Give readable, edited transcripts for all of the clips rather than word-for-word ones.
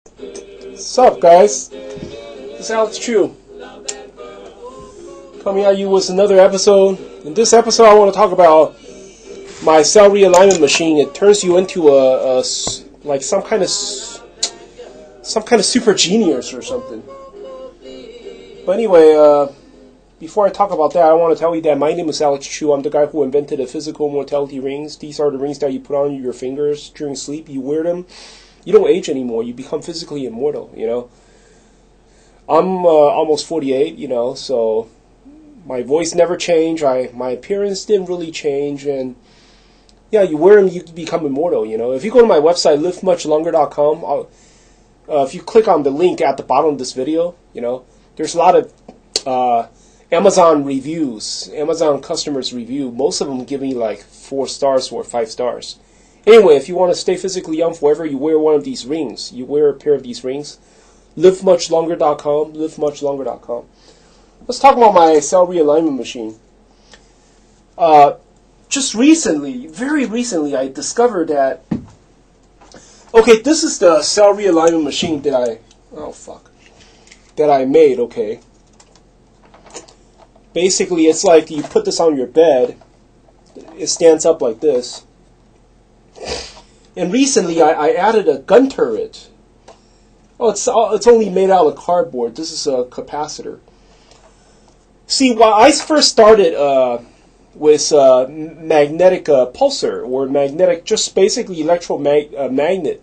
What's up, guys? This is Chiu coming at you with another episode. In this episode, I want to talk about my Cell Realignment Machine. It turns you into like some kind of super genius or something. But anyway, before I talk about that, I want to tell you that my name is Alex Chiu. I'm the guy who invented the physical mortality rings. These are the rings that you put on your fingers during sleep. You wear them. You don't age anymore. You become physically immortal, I'm almost 48, so my voice never changed. My appearance didn't really change. And, yeah, you wear them, you become immortal, If you go to my website, livemuchlonger.com, if you click on the link at the bottom of this video, there's a lot of Amazon reviews, Amazon customers review. Most of them give me like 4 stars or 5 stars. Anyway, if you want to stay physically young forever, you wear one of these rings. You wear a pair of these rings. livemuchlonger.com, livemuchlonger.com. Let's talk about my Cell Realignment Machine. Just recently, very recently, I discovered that... Okay, this is the Cell Realignment Machine that I made, okay. Basically, it's like you put this on your bed. It stands up like this. And recently, I added a gun turret. Oh, it's only made out of cardboard. This is a capacitor. See, when I first started with magnetic pulsar, or magnetic, just basically electromagnet,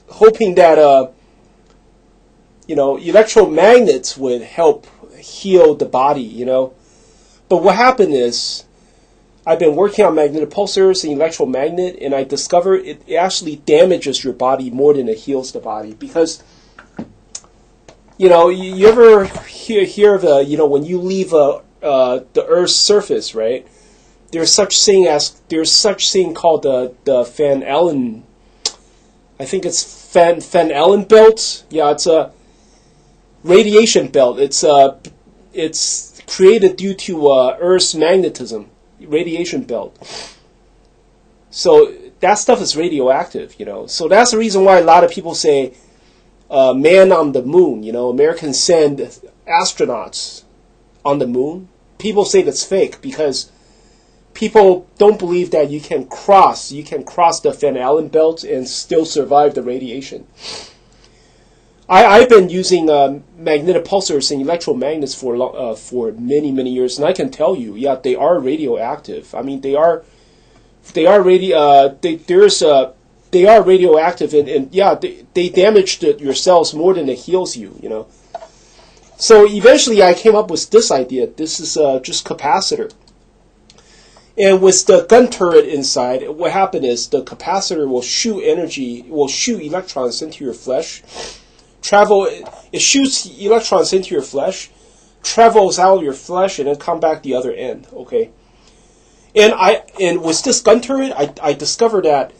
hoping that electromagnets would help heal the body, But what happened is, I've been working on magnetic pulsars and electromagnet, and I discovered it actually damages your body more than it heals the body. Because, you ever hear of, when you leave the Earth's surface, right? There's such thing called the Van Allen, I think it's Van Allen belt. Yeah, it's a radiation belt. It's created due to Earth's magnetism. Radiation belt. So that stuff is radioactive, So that's the reason why a lot of people say man on the moon, Americans send astronauts on the moon. People say that's fake because people don't believe that you can cross the Van Allen belt and still survive the radiation. I've been using magnetic pulsars and electromagnets for many, many years, and I can tell you, yeah, they are radioactive. I mean, they are radioactive, and yeah, they damage your cells more than it heals you, So eventually, I came up with this idea. This is just capacitor, and with the gun turret inside, what happened is the capacitor will shoot electrons into your flesh. It shoots electrons into your flesh, travels out of your flesh, and then come back the other end. Okay, and with this gun turret, I discovered that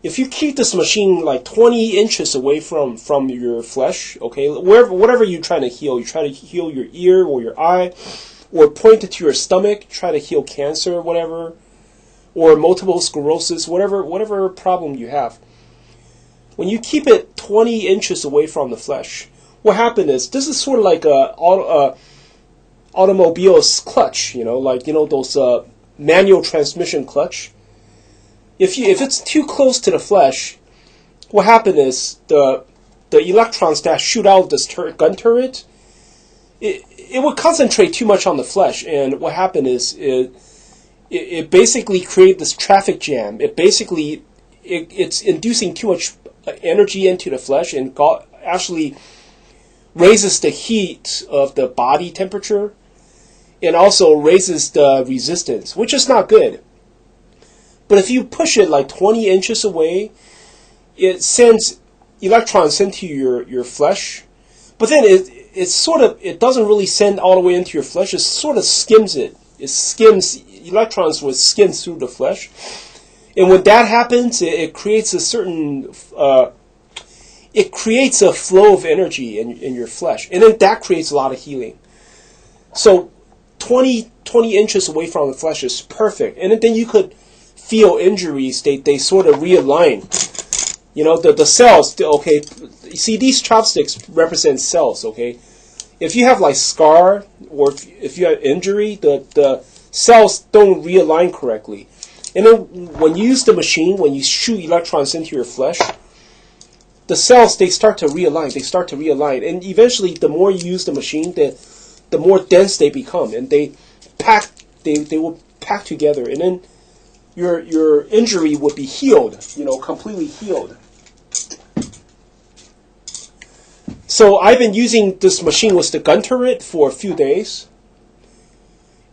if you keep this machine like 20 inches away from your flesh, okay, whatever you're trying to heal, you try to heal your ear or your eye, or point it to your stomach, try to heal cancer, whatever, or multiple sclerosis, whatever problem you have. When you keep it 20 inches away from the flesh, what happened is, this is sort of like a automobile's clutch, those manual transmission clutch. If it's too close to the flesh, what happened is the electrons that shoot out of this gun turret, it would concentrate too much on the flesh, and what happened is it basically created this traffic jam. It's inducing too much energy into the flesh, and actually raises the heat of the body temperature, and also raises the resistance, which is not good. But if you push it like 20 inches away, it sends electrons into your flesh, but then it doesn't really send all the way into your flesh. It sort of skims it. It skims electrons would skim through the flesh. And when that happens, it creates a certain, it creates a flow of energy in your flesh. And then that creates a lot of healing. So 20 inches away from the flesh is perfect. And then you could feel injuries, they sort of realign. You know, the cells, okay, you see these chopsticks represent cells, okay? If you have like scar or if you have injury, the cells don't realign correctly. And then when you use the machine, when you shoot electrons into your flesh, the cells, they start to realign. And eventually, the more you use the machine, the more dense they become. And they will pack together. And then your injury would be healed, you know, completely healed. So I've been using this machine with the gun turret for a few days.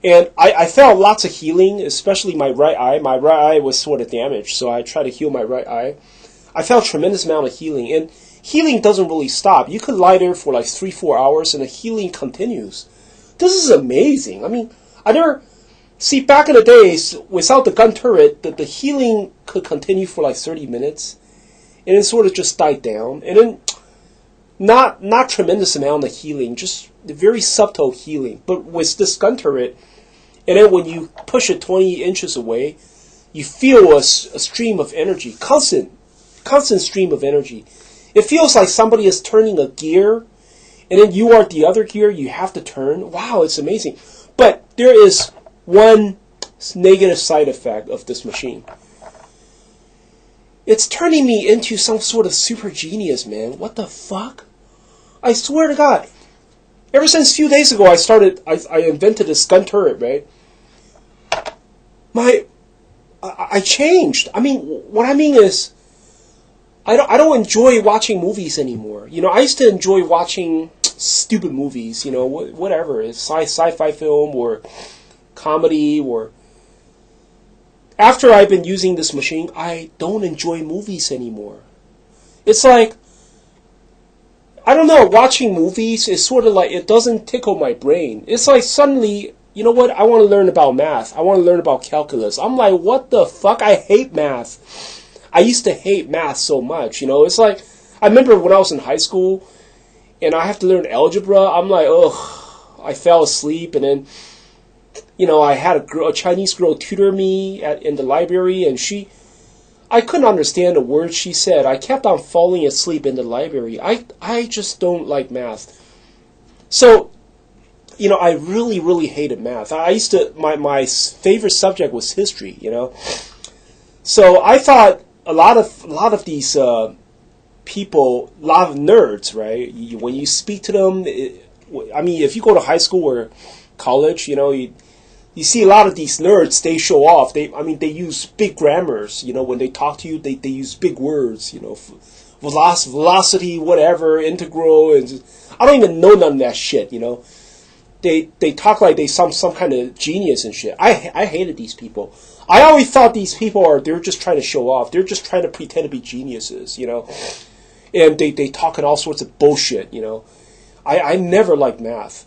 And I felt lots of healing, especially my right eye. My right eye was sort of damaged, so I tried to heal my right eye. I felt a tremendous amount of healing. And healing doesn't really stop. You could lie there for like 3-4 hours and the healing continues. This is amazing. I mean, I never... See, back in the days, without the gun turret, the healing could continue for like 30 minutes. And then sort of just died down. And then... Not tremendous amount of healing, just very subtle healing. But with this gun turret, and then when you push it 20 inches away, you feel a stream of energy, constant stream of energy. It feels like somebody is turning a gear, and then you are the other gear you have to turn. Wow, it's amazing. But there is one negative side effect of this machine. It's turning me into some sort of super genius, man. What the fuck? I swear to God. Ever since a few days ago, I invented this gun turret, right? I changed. I mean, what I mean is, I don't enjoy watching movies anymore. You know, I used to enjoy watching stupid movies, you know, whatever. It's sci-fi film or comedy or... After I've been using this machine, I don't enjoy movies anymore. It's like, I don't know, watching movies is sort of like, it doesn't tickle my brain. It's like suddenly, you know what, I want to learn about math. I want to learn about calculus. I'm like, what the fuck? I hate math. I used to hate math so much, you know. It's like, I remember when I was in high school, and I have to learn algebra, I'm like, ugh, I fell asleep, and then... You know, I had a Chinese girl tutor me in the library, and I couldn't understand a word she said. I kept on falling asleep in the library. I just don't like math. So, you know, I really, really hated math. I used to, my favorite subject was history, you know. So I thought a lot of these people, a lot of nerds, right? When you speak to them, I mean, if you go to high school or college, you know, you see a lot of these nerds, they show off. They use big grammars. You know, when they talk to you, they use big words. You know, velocity, whatever, integral, and I don't even know none of that shit. You know, they talk like they some kind of genius and shit. I hated these people. I always thought these people they're just trying to show off. They're just trying to pretend to be geniuses. You know, and they talk in all sorts of bullshit. You know, I never liked math.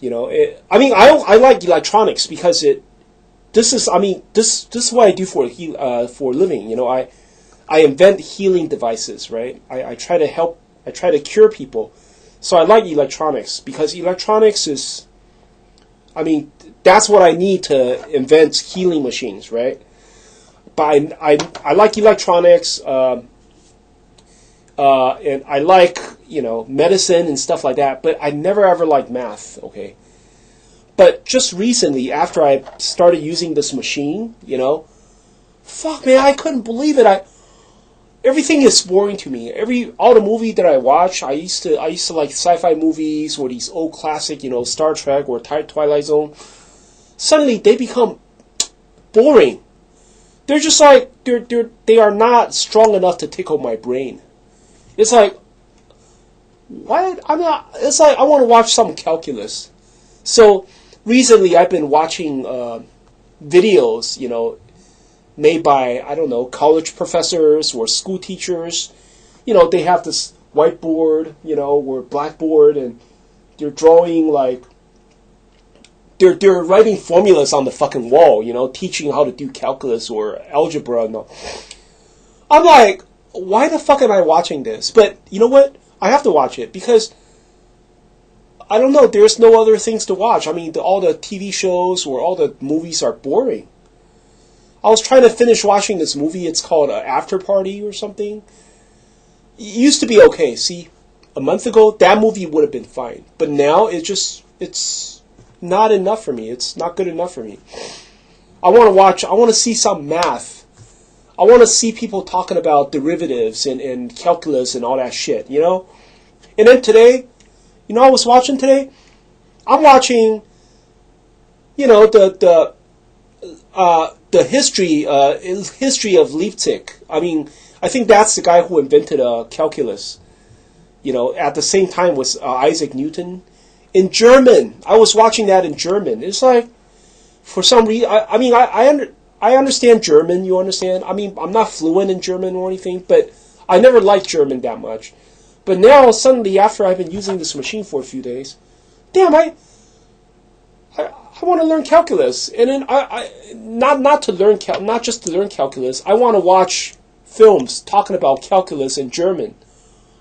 You know, I like electronics because this is what I do for a living. You know, I invent healing devices, right? I try to cure people. So I like electronics because electronics is, that's what I need to invent healing machines, right? But I like electronics, and I like, you know, medicine and stuff like that, but I never ever liked math, okay? But just recently, after I started using this machine, you know, fuck, man, I couldn't believe it. Everything is boring to me. All the movies that I watch, I used to like sci-fi movies or these old classic, you know, Star Trek or Twilight Zone. Suddenly, they become boring. They're just like, they are not strong enough to tickle my brain. It's like, what? It's like, I want to watch some calculus. So, recently I've been watching videos, you know, made by, I don't know, college professors or school teachers. You know, they have this whiteboard, you know, or blackboard, and they're drawing, like, they're writing formulas on the fucking wall, you know, teaching how to do calculus or algebra and all. I'm like, why the fuck am I watching this? But you know what? I have to watch it because, I don't know, there's no other things to watch. I mean, all the TV shows or all the movies are boring. I was trying to finish watching this movie. It's called After Party or something. It used to be okay. See, a month ago, that movie would have been fine. But now, it's not enough for me. It's not good enough for me. I want to see some math. I want to see people talking about derivatives and calculus and all that shit, you know? And then today, you know, I was watching today? I'm watching, you know, the history of Leipzig. I mean, I think that's the guy who invented calculus. You know, at the same time was Isaac Newton. In German, I was watching that in German. It's like, for some reason, I understand German. You understand? I mean, I'm not fluent in German or anything, but I never liked German that much. But now suddenly, after I've been using this machine for a few days, damn, I want to learn calculus, and then not just to learn calculus. I want to watch films talking about calculus in German.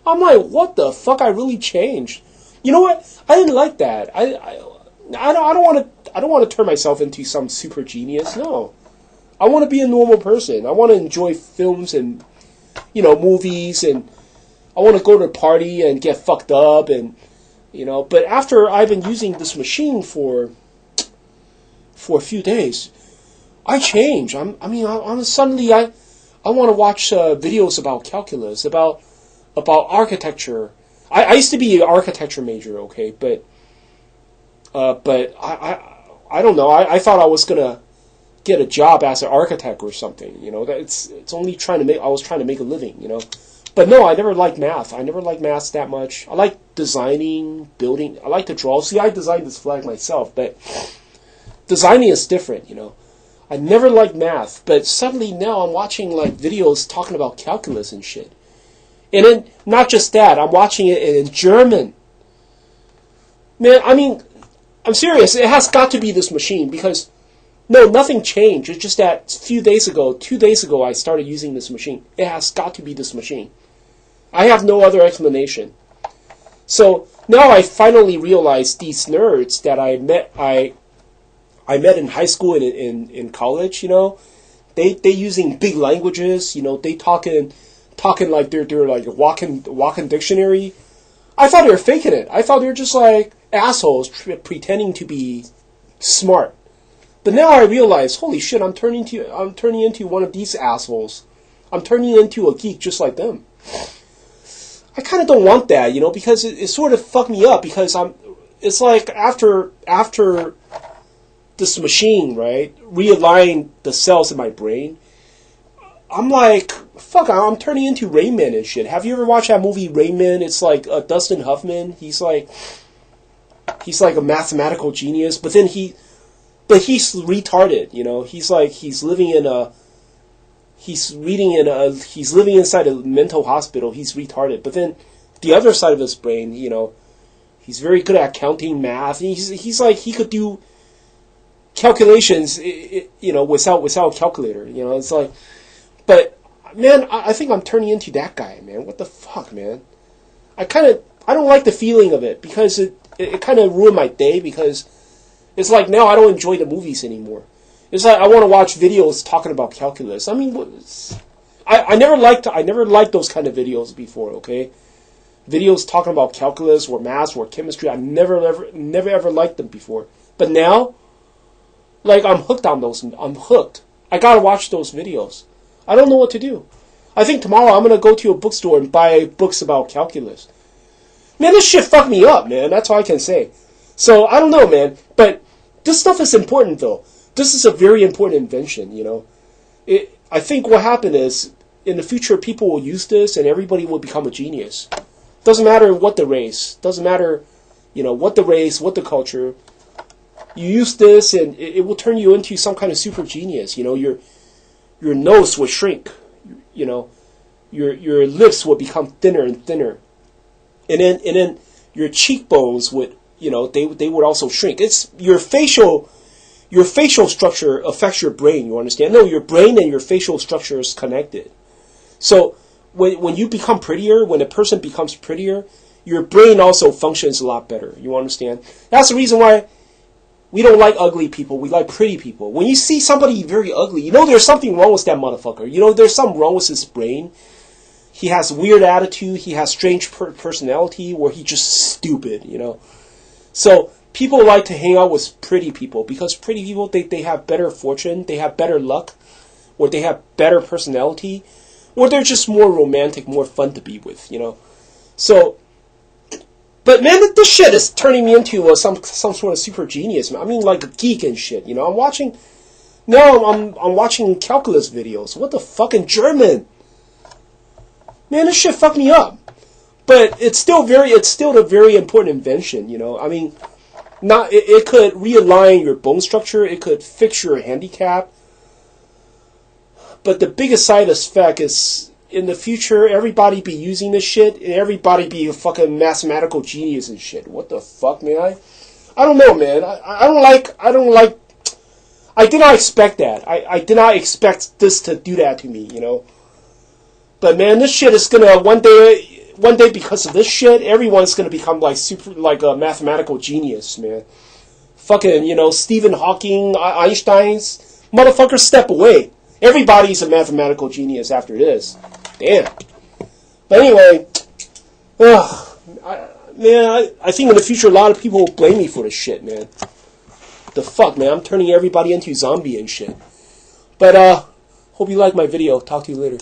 I'm like, what the fuck? I really changed. You know what? I didn't like that. I don't want to turn myself into some super genius. No, I want to be a normal person. I want to enjoy films and, you know, movies, and I want to go to a party and get fucked up, and, you know. But after I've been using this machine for a few days, I change. I'm suddenly I want to watch videos about calculus, about architecture. I used to be an architecture major, okay, but I don't know. I thought I was gonna get a job as an architect or something. You know, it's only I was trying to make a living. You know, but no, I never liked math. I never liked math that much. I like designing, building. I like to draw. See, I designed this flag myself, but designing is different. You know, I never liked math, but suddenly now I'm watching like videos talking about calculus and shit. And then, not just that, I'm watching it in German. Man, I mean, I'm serious. It has got to be this machine because, no, nothing changed. It's just that 2 days ago, I started using this machine. It has got to be this machine. I have no other explanation. So, now I finally realized these nerds that I met in high school and in college, you know, they using big languages, you know, they talking like they're like a walking dictionary. I thought they were faking it. I thought they were just like assholes pretending to be smart. But now I realize, holy shit, I'm turning into one of these assholes. I'm turning into a geek just like them. I kind of don't want that, you know, because it sort of fucked me up because it's like after this machine, right, realigned the cells in my brain, I'm like, fuck, I'm turning into Rain Man and shit. Have you ever watched that movie Rain Man? It's like Dustin Hoffman. He's like a mathematical genius, but he's retarded, you know. He's living inside a mental hospital. He's retarded. But then the other side of his brain, you know, he's very good at counting math. He's like, he could do calculations, you know, without a calculator, you know. It's like, but man, I think I'm turning into that guy, man. What the fuck, man? I don't like the feeling of it because it kind of ruined my day because it's like now I don't enjoy the movies anymore. It's like I want to watch videos talking about calculus. I mean, I never liked those kind of videos before. Okay, videos talking about calculus or math or chemistry. I never ever liked them before. But now, like, I'm hooked on those. I'm hooked. I gotta watch those videos. I don't know what to do. I think tomorrow I'm gonna go to a bookstore and buy books about calculus. Man, this shit fucked me up, man. That's all I can say. So, I don't know, man. But this stuff is important, though. This is a very important invention, you know. I think what happened is, in the future, people will use this and everybody will become a genius. Doesn't matter what the race. Doesn't matter, you know, what the race, what the culture. You use this and it will turn you into some kind of super genius. You know, your nose will shrink. You know, your lips will become thinner and thinner. And then your cheekbones would, you know, they would also shrink. It's your facial structure affects your brain, you understand? No, your brain and your facial structure is connected. So when you become prettier, when a person becomes prettier, your brain also functions a lot better. You understand? That's the reason why we don't like ugly people. We like pretty people. When you see somebody very ugly, you know there's something wrong with that motherfucker. You know there's something wrong with his brain. he has weird attitude, he has strange personality, or he's just stupid, you know. So people like to hang out with pretty people because pretty people, they have better fortune, they have better luck, or they have better personality, or they're just more romantic, more fun to be with, you know. So, but man, this shit is turning me into some sort of super genius, man. I mean, like a geek and shit, you know. I'm watching calculus videos. What the fucking German? Man, this shit fucked me up. But it's still a very important invention, you know. I mean, it could realign your bone structure, it could fix your handicap. But the biggest side effect is in the future, everybody be using this shit, and everybody be a fucking mathematical genius and shit. What the fuck, man? I don't know, man. I did not expect that. I did not expect this to do that to me, you know. But man, this shit is gonna one day because of this shit, everyone's gonna become like a mathematical genius, man. Fucking, you know, Stephen Hawking, Einstein's motherfuckers step away. Everybody's a mathematical genius after this. Damn. But anyway, I think in the future a lot of people will blame me for this shit, man. The fuck, man? I'm turning everybody into zombie and shit. But hope you like my video. Talk to you later.